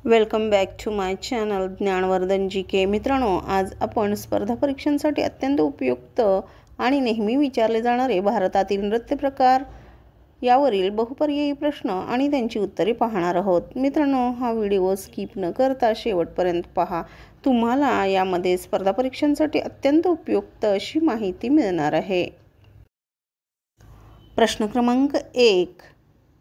Welcome back to my channel Gyanvardhan G K. मित्रांनो, आज आपण स्पर्धा परीक्षांसाठी अत्यंत उपयुक्त आणि नेहमी विचारले जाणारे भारतातील नृत्य प्रकार यावरील बहुपर्यायी प्रश्न आणि त्यांची उत्तरे पाहणार आहोत। मित्रांनो, हा व्हिडिओ स्किप न करता शेवटपर्यंत पहा। तुम्हाला यामध्ये स्पर्धा परीक्षांसाठी अत्यंत उपयुक्त अशी माहिती मिळणार आहे। प्रश्न क्रमांक 1,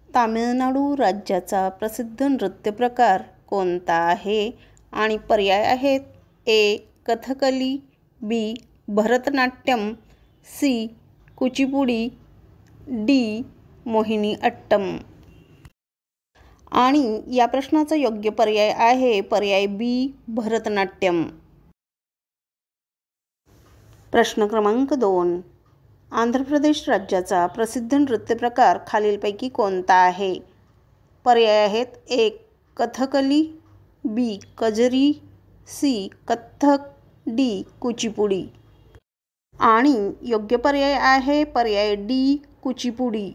तामिळनाडू राज्याचा प्रसिद्ध नृत्य प्रकार कोणता आहे? आणि पर्याय आहेत ए कथकली, बी भरतनाट्यम, सी कुचिपुडी, डी मोहिनीअट्टम। आणि या प्रश्नाचा योग्य पर्याय आहे पर्याय बी भरतनाट्यम। प्रश्न क्रमांक 2, आंध्र प्रदेश राज्याचा प्रसिद्ध नृत्य प्रकार खालीलपैकी कोणता आहे? पर्याय आहेत ए कथकली, बी कजरी, सी कथ्थक, डी कुचिपुडी। आणि योग्य पर्याय आहे पर्याय डी कुचिपुडी।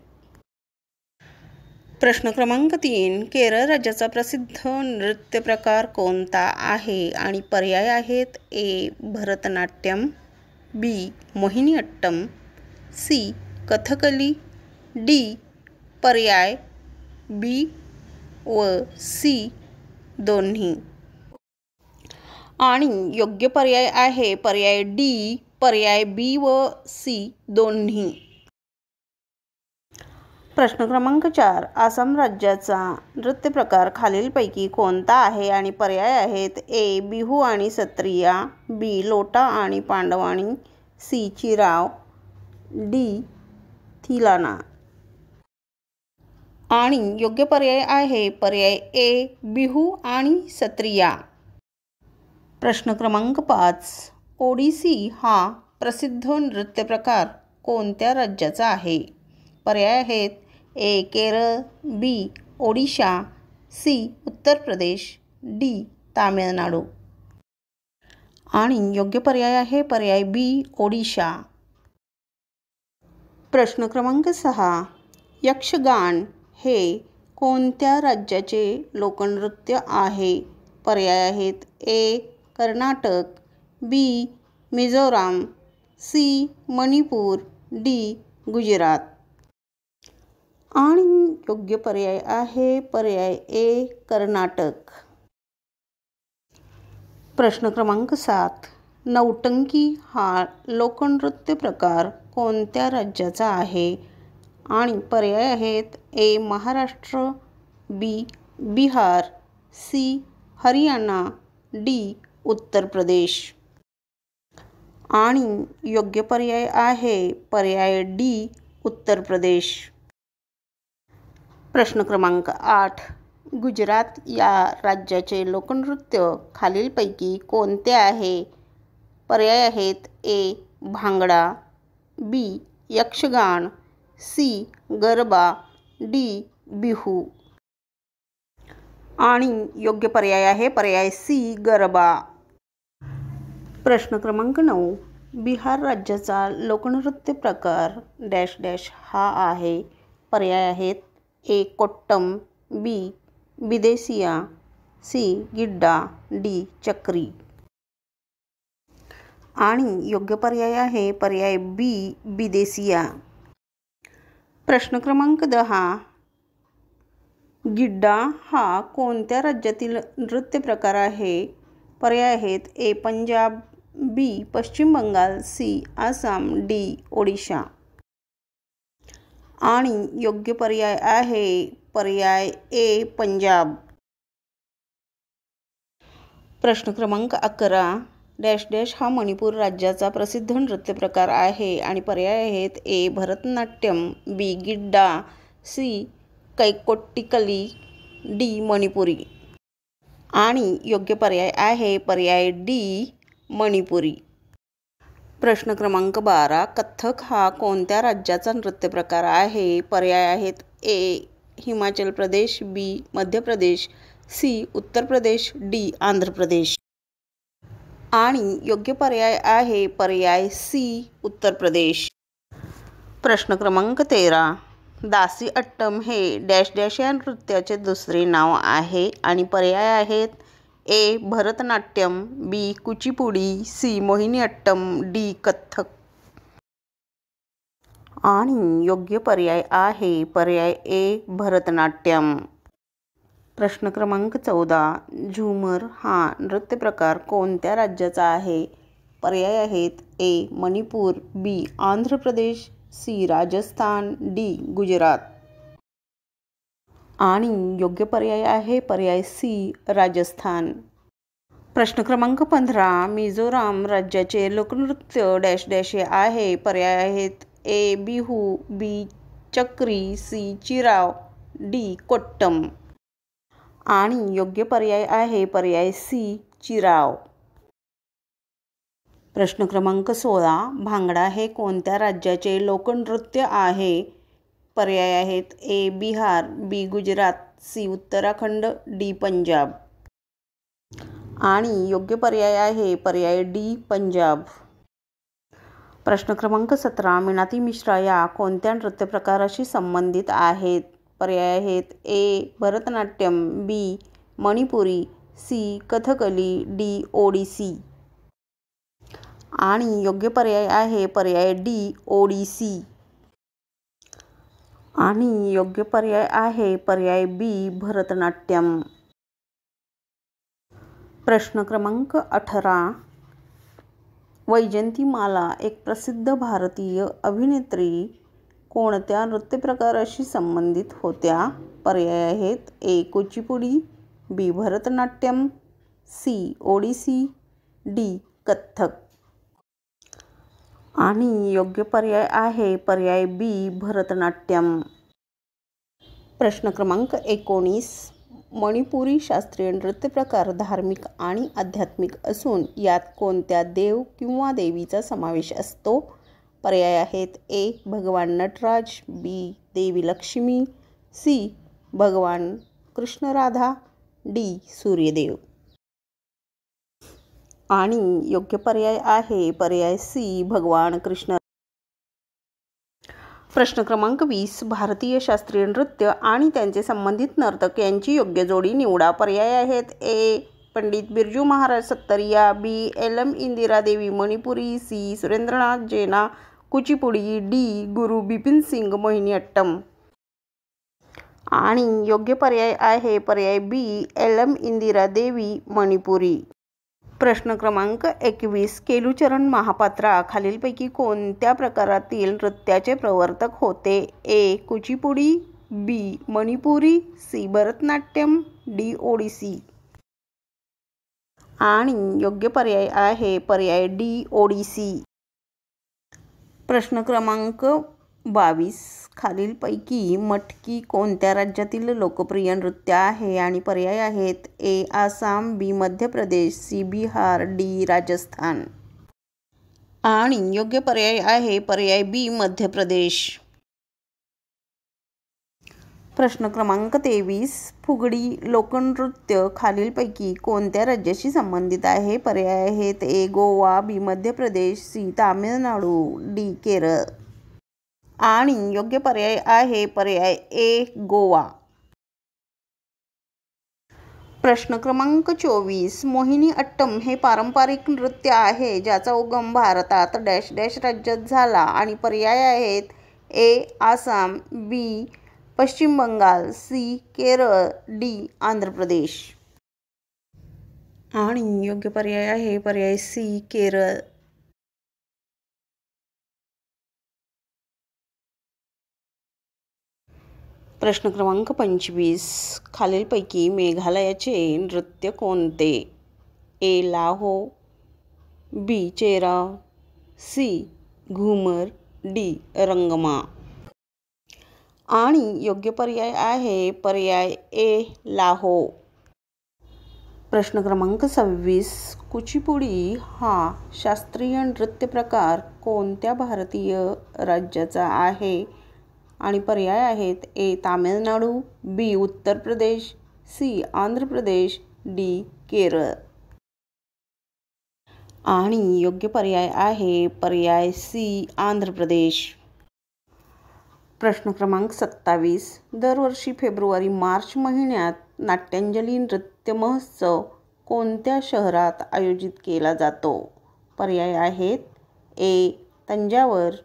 प्रश्न क्रमांक 3, केरळ राज्याचा प्रसिद्ध नृत्य प्रकार कोणता आहे? आणि पर्याय आहेत ए भरतनाट्यम, बी मोहिनीअट्टम, सी कथकली, डी पर्याय बी व सी दोन्ही। आणि योग्य पर्याय आहे पर्याय डी पर्याय बी व सी दोन्ही। प्रश्न क्रमांक 4, आसाम राज्याचा नृत्य प्रकार खालीलपैकी कोणता आहे? आणि पर्याय आहेत ए बिहू आणि सत्रिया, बी लोटा आणि पांडवाणी, सी चिराव, डी थिलाना। आणि योग्य पर्याय आहे पर्याय ए बिहू आणि सत्रिया। प्रश्न क्रमांक 5, ओडिसी हा प्रसिद्ध नृत्य प्रकार कोणत्या राज्याचा आहे? पर्याय आहेत ए केरळ, बी ओडिशा, सी उत्तर प्रदेश, डी तामिळनाडू। आणि योग्य पर्याय आहे पर्याय बी ओडिशा। प्रश्न क्रमांक 6, यक्षगान हे कोणत्या राज्याचे लोकनृत्य आहे? पर्याय आहेत ए कर्नाटक, बी मिझोराम, सी मणिपूर, डी गुजरात। आणि योग्य पर्याय आहे पर्याय ए कर्नाटक। प्रश्न क्रमांक 7, नौटंकी हा लोकनृत्य प्रकार कोणत्या राज्याचा आहे? आणि पर्याय आहेत ए महाराष्ट्र, बी बिहार, सी हरियाणा, डी उत्तर प्रदेश। आणि योग्य पर्याय आहे पर्याय डी उत्तर प्रदेश। प्रश्न क्रमांक 8, गुजरात या राज्याचे लोकनृत्य खालीलपैकी कोणते आहे? पर्याय आहेत ए भांगडा, बी यक्षगान, सी गरबा, डी बिहू। आणि योग्य पर्याय आहे पर्याय सी गरबा। प्रश्न क्रमांक 9, बिहार राज्याचा लोकनृत्य प्रकार डॅश डॅश हा आहे? पर्याय आहेत ए कोट्टम, बी बिदेसिया, सी गिड्डा, डी चक्री। आणि योग्य पर्याय आहे पर्याय बी बिदेसिया। प्रश्न क्रमांक 10, गिड्डा हा कोणत्या राज्यातील नृत्य प्रकार आहे? पर्याय आहेत ए पंजाब, बी पश्चिम बंगाल, सी आसाम, डी ओडिशा। आणि योग्य पर्याय आहे पर्याय ए पंजाब। प्रश्न क्रमांक 11, डॅश डॅश हा मणिपूर राज्याचा प्रसिद्ध नृत्य प्रकार आहे? आणि पर्याय आहेत ए भरतनाट्यम, बी गिड्डा, सी कैकोट्टिकली, डी मणिपुरी। आणि योग्य पर्याय आहे पर्याय डी मणिपुरी। प्रश्न क्रमांक 12, कथ्थक हा कोणत्या राज्याचा नृत्य प्रकार आहे? पर्याय आहेत ए हिमाचल प्रदेश, बी मध्य प्रदेश, सी उत्तर प्रदेश, डी आंध्र प्रदेश। आणि योग्य पर्याय आहे पर्याय सी उत्तर प्रदेश। प्रश्न क्रमांक 13, दासी अट्टम हे डॅश डॅश या नृत्याचे दुसरे नाव आहे आणि पर्याय आहेत ए भरतनाट्यम, बी कुचिपुडी, सी मोहिनीअट्टम, डी कथ्थक. आणि योग्य पर्याय आहे पर्याय ए भरतनाट्यम. प्रश्न क्रमांक 14. झूमर हा नृत्यप्रकार कोणत्या राज्याचा आहे? पर्याय आहेत ए मणिपूर, बी आंध्र प्रदेश, सी राजस्थान, डी गुजरात. आणि योग्य पर्याय आहे पर्याय सी राजस्थान. प्रश्न क्रमांक 15. मिझोराम राज्याचे लोकनृत्य डॅश डॅश हे आहे. पर्याय आहेत ए बिहू, बी चक्री, सी चिराव, डी कोट्टम. आणि योग्य पर्याय आहे पर्याय सी चिराव. प्रश्न क्रमांक 16. भांगडा हे कोणत्या राज्याचे लोकनृत्य आहे? पर्याय आहेत ए बिहार, बी गुजरात, सी उत्तराखंड, डी पंजाब. आणि योग्य पर्याय आहे पर्याय डी पंजाब. प्रश्न क्रमांक 17. मीनाती मिश्रा या कोणत्या नृत्यप्रकाराशी संबंधित आहेत? पर्याय आहेत ए भरतनाट्यम, बी मणिपुरी, सी कथकली, डी ओडिसी. आणि योग्य पर्याय आहे पर्याय डी ओडिसी. आणि योग्य पर्याय आहे पर्याय बी भरतनाट्यम. प्रश्न क्रमांक 18. वैजयंतीमाला एक प्रसिद्ध भारतीय अभिनेत्री कोणत्या नृत्यप्रकाराशी संबंधित होत्या? पर्याय आहेत ए कुचिपुडी, बी भरतनाट्यम, सी ओडिसी, डी कथ्थक. आणि योग्य पर्याय आहे पर्याय बी भरतनाट्यम. प्रश्न क्रमांक 19. मणिपुरी शास्त्रीय नृत्यप्रकार धार्मिक आणि आध्यात्मिक असून यात कोणत्या देव किंवा देवीचा समावेश असतो? पर्याय आहेत ए भगवान नटराज, बी देवी लक्ष्मी, सी भगवान कृष्ण राधा, डी सूर्यदेव. आणि योग्य पर्याय आहे पर्याय सी भगवान कृष्ण. प्रश्न क्रमांक 20. भारतीय शास्त्रीय नृत्य आणि त्यांचे संबंधित नर्तक यांची योग्य जोडी निवडा. पर्याय आहेत ए पंडित बिरजू महाराज सत्तरिया, बी एल इंदिरा देवी मणिपुरी, सी सुरेंद्रनाथ जेना कुचिपुडी, डी गुरु बिपिन सिंग मोहिनीअट्टम. आणि योग्य पर्याय आहे पर्याय बी एल इंदिरा देवी मणिपुरी. प्रश्न क्रमांक 21. केलुचरण महापात्रा खालीलपैकी कोणत्या प्रकारातील नृत्याचे प्रवर्तक होते? ए कुचिपुडी, बी मणिपुरी, सी भरतनाट्यम, डी ओडिसी. आणि योग्य पर्याय आहे पर्याय डी ओडिसी. प्रश्न क्रमांक 22. खालीलपैकी मटकी कोणत्या राज्यातील लोकप्रिय नृत्य आहे? आणि पर्याय आहेत ए आसाम, बी मध्य प्रदेश, सी बिहार, डी राजस्थान. आणि योग्य पर्याय आहे पर्याय बी मध्य प्रदेश. प्रश्न क्रमांक 23. फुगडी लोकनृत्य खालीलपैकी कोणत्या राज्याशी संबंधित आहे? पर्याय आहेत ए गोवा, बी मध्य प्रदेश, सी तामिळनाडू, डी केरळ. आणि योग्य पर्याय आहे पर्याय ए गोवा. प्रश्न क्रमांक 24. मोहिनीअट्टम हे पारंपरिक नृत्य आहे ज्याचा उगम भारतात डॅश डॅश राज्यात झाला. आणि पर्याय आहेत ए आसाम, बी पश्चिम बंगाल, सी केरळ, डी आंध्र प्रदेश. आणि योग्य पर्याय आहे पर्याय सी केरळ. प्रश्न क्रमांक 25. खालीलपैकी मेघालयाचे नृत्य कोणते? ए लाहो, बी चेरा, सी घुमर, डी रंगमा. आणि योग्य पर्याय आहे पर्याय ए लाहो. प्रश्न क्रमांक 26. कुचिपुडी हा शास्त्रीय नृत्यप्रकार कोणत्या भारतीय राज्याचा आहे? आणि पर्याय आहेत ए तामिळनाडू, बी उत्तर प्रदेश, सी आंध्र प्रदेश, डी केरळ. आणि योग्य पर्याय आहे पर्याय सी आंध्र प्रदेश. प्रश्न क्रमांक 27. दरवर्षी फेब्रुवारी-मार्च महिन्यात नाट्यांजली नृत्य महोत्सव कोणत्या शहरात आयोजित केला जातो? पर्याय आहेत: ए. तंजावर,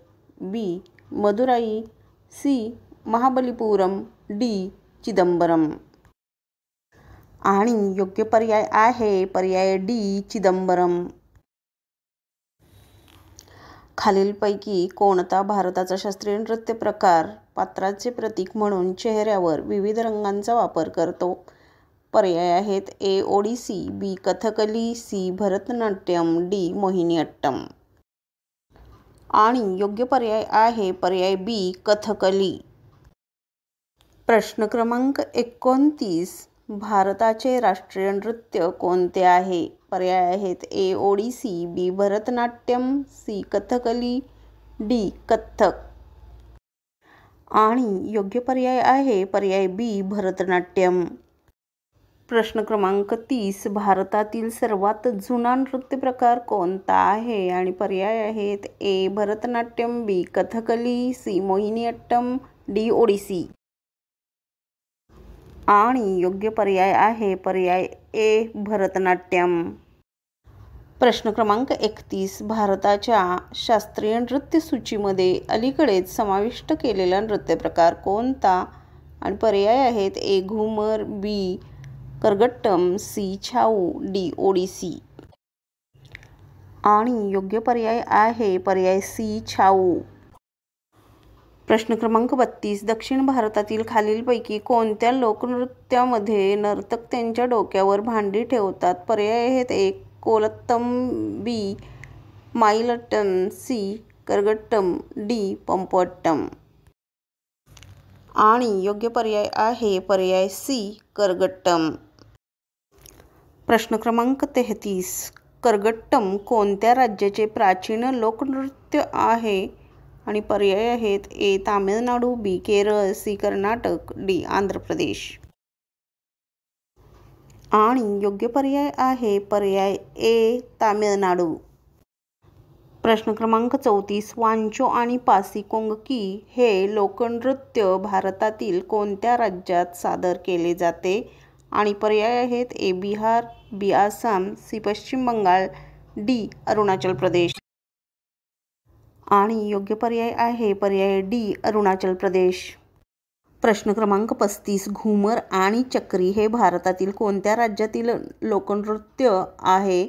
बी. मदुराई, सी. महाबलीपुरम, डी. चिदंबरम. आणि योग्य पर्याय आहे पर्याय डी. चिदंबरम. खालीलपैकी कोणता भारताचा शास्त्रीय नृत्य प्रकार पात्राचे प्रतीक म्हणून चेहऱ्यावर विविध रंगांचा वापर करतो? पर्याय आहेत: ए. ओडिसी, बी. कथकली, सी. भरतनाट्यम, डी. मोहिनीअट्टम. आणि योग्य पर्याय आहे पर्याय बी. कथकली. प्रश्न क्रमांक 29. भारताचे राष्ट्रीय नृत्य कोणते आहे? पर्याय आहेत: ए. ओडिसी, बी. भरतनाट्यम, सी. कथकली, डी. कथ्थक. आणि योग्य पर्याय आहे पर्याय बी. भरतनाट्यम. प्रश्न क्रमांक 30. भारतातील सर्वात जुना नृत्य प्रकार कोणता आहे? आणि पर्याय आहेत: ए. भरतनाट्यम, बी. कथकली, सी. मोहिनीअट्टम, डी. ओडिसी. आणि योग्य पर्याय आहे पर्याय ए. भरतनाट्यम. प्रश्न क्रमांक 31. भारताच्या शास्त्रीय नृत्य सूचीमध्ये अलीकडेच समाविष्ट केलेला नृत्य प्रकार कोणता? आणि पर्याय आहेत: ए. घुमर, बी. करगट्टम, सी. छाऊ, डी. ओडिसी. आणि योग्य पर्याय आहे पर्याय सी. छाऊ. प्रश्न क्रमांक 32. दक्षिण भारतातील खालीलपैकी कोणत्या लोकनृत्यामध्ये नर्तक त्यांच्या डोक्यावर भांडी ठेवतात? पर्याय आहेत: ए. कोलत्तम, बी. मायिलट्टम, सी. करगट्टम, डी. पंपअट्टम. आणि योग्य पर्याय आहे पर्याय सी. करगट्टम. प्रश्न क्रमांक 33. करगट्टम कोणत्या राज्याचे प्राचीन लोकनृत्य आहे? आणि पर्याय आहेत: ए. तामिळनाडू, बी. केरळ, सी. कर्नाटक, डी. आंध्र प्रदेश. आणि योग्य पर्याय आहे पर्याय ए. तामिळनाडू. प्रश्न क्रमांक 34. वांचो आणि पासी कोंगकी हे लोकनृत्य भारतातील कोणत्या राज्यात सादर केले जाते? आणि पर्याय आहेत: ए. बिहार, बी. आसाम, सी. पश्चिम बंगाल, डी. अरुणाचल प्रदेश. आणि योग्य पर्याय आहे पर्याय डी. अरुणाचल प्रदेश. प्रश्न क्रमांक 35. घुमर आणि चक्री हे भारतातील कोणत्या राज्यातील लोकनृत्य आहे?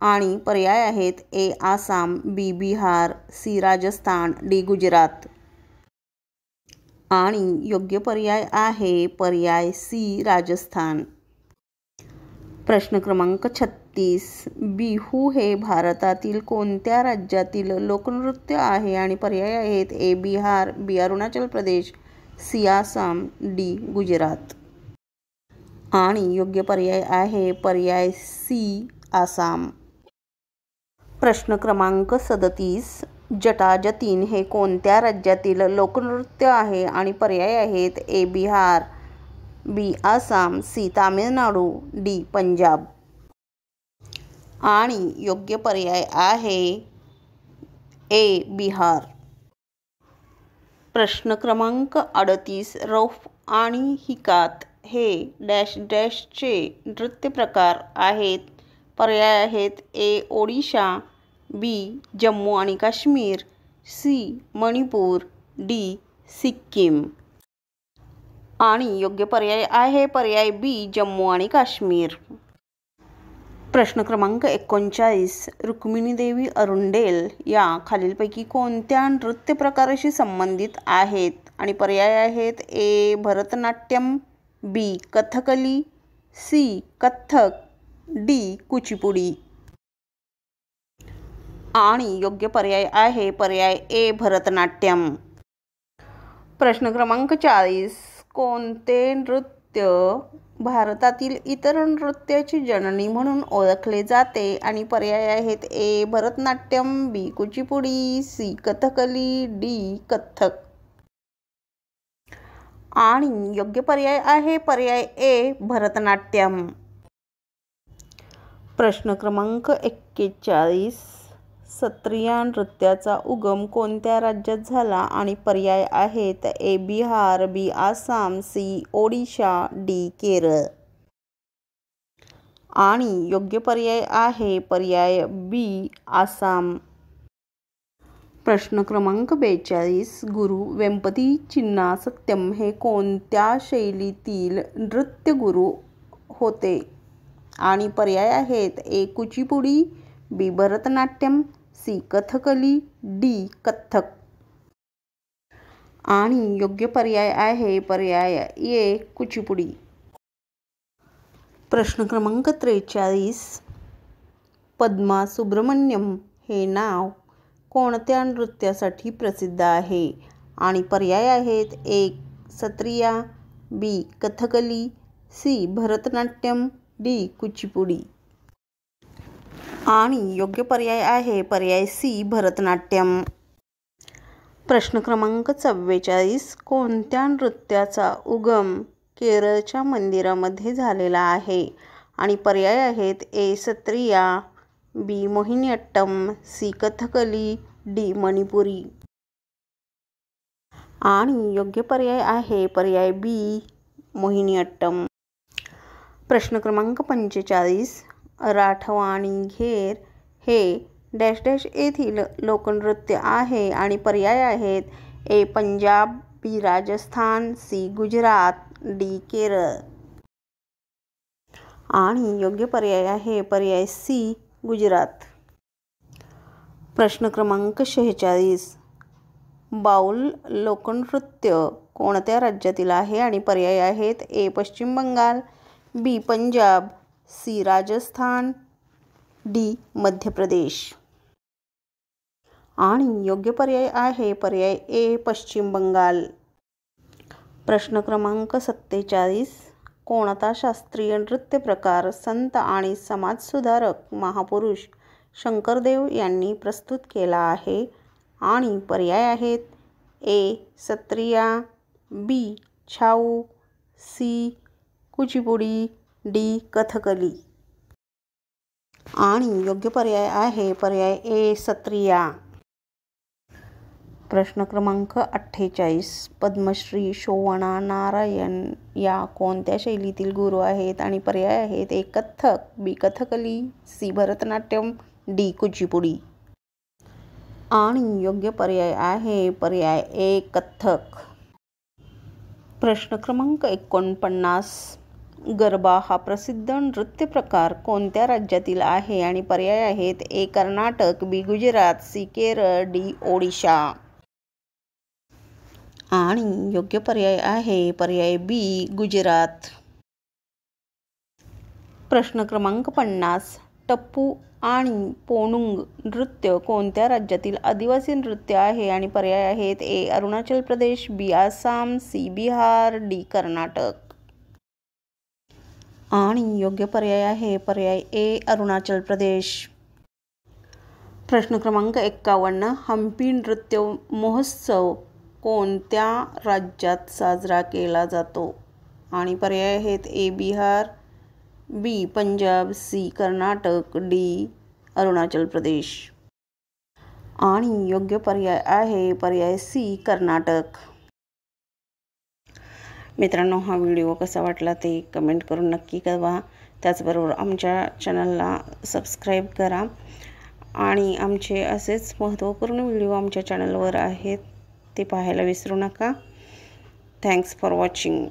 आणि पर्याय आहेत: ए. आसाम, बी. बिहार, सी. राजस्थान, डी. गुजरात. आणि योग्य पर्याय आहे पर्याय सी. राजस्थान. प्रश्न क्रमांक 36. बिहू हे भारतातील कोणत्या राज्यातील लोकनृत्य आहे? आणि पर्याय आहेत: ए. बिहार, बी. अरुणाचल प्रदेश, सी. आसाम, डी. गुजरात. आणि योग्य पर्याय आहे पर्याय सी. आसाम. प्रश्न क्रमांक 37. जटाजतीन हे कोणत्या राज्यातील लोकनृत्य आहे? आणि पर्याय आहेत: ए. बिहार, बी. आसाम, सी. तामिळनाडू, डी. पंजाब. आणि योग्य पर्याय आहे ए. बिहार. प्रश्न क्रमांक 38. रौफ आणि हिकात हे डॅश डॅशचे नृत्य प्रकार आहेत? पर्याय आहेत: ए. ओडिशा, बी. जम्मू आणि काश्मीर, सी. मणिपूर, डी. सिक्कीम. आणि योग्य पर्याय आहे पर्याय बी. जम्मू आणि काश्मीर. प्रश्न क्रमांक 39. रुक्मिणीदेवी अरुंडेल या खालीलपैकी कोणत्या नृत्य प्रकाराशी संबंधित आहेत? आणि पर्याय आहेत: ए. भरतनाट्यम, बी. कथकली, सी. कथ्थक, डी. कुचिपुडी. आणि योग्य पर्याय आहे पर्याय ए. भरतनाट्यम. प्रश्न क्रमांक 40. कोणते नृत्य भारतातील इतर नृत्याची जननी म्हणून ओळखले जाते? आणि पर्याय आहेत: ए. भरतनाट्यम, बी. कुचिपुडी, सी. कथकली, डी. कथ्थक. आणि योग्य पर्याय आहे पर्याय ए. भरतनाट्यम. प्रश्न क्रमांक 41. सत्रिया नृत्याचा उगम कोणत्या राज्यात झाला आणि पर्याय आहेत ए बिहार, बी आसाम, सी ओडिशा, डी केरळ. आणि योग्य पर्याय आहे पर्याय बी आसाम. प्रश्न क्रमांक 42. गुरु वेंपती चिन्ना सत्यम हे कोणत्या शैलीतील नृत्यगुरू होते आणि पर्याय आहेत ए कुचिपुडी, बी भरतनाट्यम, सी कथकली, डी कथ्थक. आणि योग्य पर्याय आहे पर्याय ए कुचिपुडी. प्रश्न क्रमांक 43. पद्मा सुब्रमण्यम हे नाव कोणत्या नृत्यासाठी प्रसिद्ध आहे आणि पर्याय आहेत ए सत्रिया, बी कथकली, सी भरतनाट्यम, डी कुचिपुडी. आणि योग्य पर्याय आहे पर्याय सी भरतनाट्यम. प्रश्न क्रमांक 44. कोणत्या नृत्याचा उगम केरळच्या मंदिरामध्ये झालेला आहे आणि पर्याय आहेत ए सत्रिया, बी मोहिनीअट्टम, सी कथकली, डी मणिपुरी. आणि योग्य पर्याय आहे पर्याय बी मोहिनीअट्टम. प्रश्न क्रमांक 45. राठवाणी घेर हे डॅश डॅश येथील लोकनृत्य आहे आणि पर्याय आहेत ए पंजाब, बी राजस्थान, सी गुजरात, डी केरळ. आणि योग्य पर्याय आहे पर्याय सी गुजरात. प्रश्न क्रमांक 46. बाउल लोकनृत्य कोणत्या राज्यातील आहे आणि पर्याय आहेत ए पश्चिम बंगाल, बी पंजाब, सी राजस्थान, डी मध्य प्रदेश. आणि योग्य पर्याय आहे पर्याय ए पश्चिम बंगाल. प्रश्न क्रमांक 47. कोणता शास्त्रीय नृत्य प्रकार संत आणि समाजसुधारक महापुरुष शंकरदेव यांनी प्रस्तुत केला आहे आणि पर्याय आहेत ए सत्रिया, बी छाऊ, सी कुचिपुडी, डी कथकली. आणि योग्य पर्याय आहे पर्याय ए सत्रिया. प्रश्न क्रमांक 48. पद्मश्री शोभना नारायण या कोणत्या शैलीतील गुरु आहेत आणि पर्याय आहेत ए कथ्थक, बी कथकली, सी भरतनाट्यम, डी कुचिपुडी. आणि योग्य पर्याय आहे पर्याय ए कथ्थक. प्रश्न क्रमांक 49. गरबा हा प्रसिद्ध नृत्य प्रकार कोणत्या राज्यातील आहे आणि पर्याय आहेत ए कर्नाटक, बी गुजरात, सी केरळ, डी ओडिशा. आणि योग्य पर्याय आहे पर्याय बी गुजरात. प्रश्न क्रमांक 50. टप्पू आणि पोनुंग नृत्य कोणत्या राज्यातील आदिवासी नृत्य आहे आणि पर्याय आहेत ए अरुणाचल प्रदेश, बी आसाम, सी बिहार, डी कर्नाटक. आणि योग्य पर्याय आहे पर्याय ए अरुणाचल प्रदेश. प्रश्न क्रमांक 51. हम्पी नृत्य महोत्सव कोणत्या राज्यात साजरा केला जातो आणि पर्याय आहेत ए बिहार, बी पंजाब, सी कर्नाटक, डी अरुणाचल प्रदेश. आणि योग्य पर्याय आहे पर्याय सी कर्नाटक. मित्रांनो, हा व्हिडिओ कसा वाटला ते कमेंट करून नक्की कळवा. त्याचबरोबर आमच्या चॅनलला सबस्क्राईब करा आणि आमचे असेच महत्त्वपूर्ण व्हिडिओ आमच्या चॅनलवर आहेत ते पाहायला विसरू नका. Thanks for watching.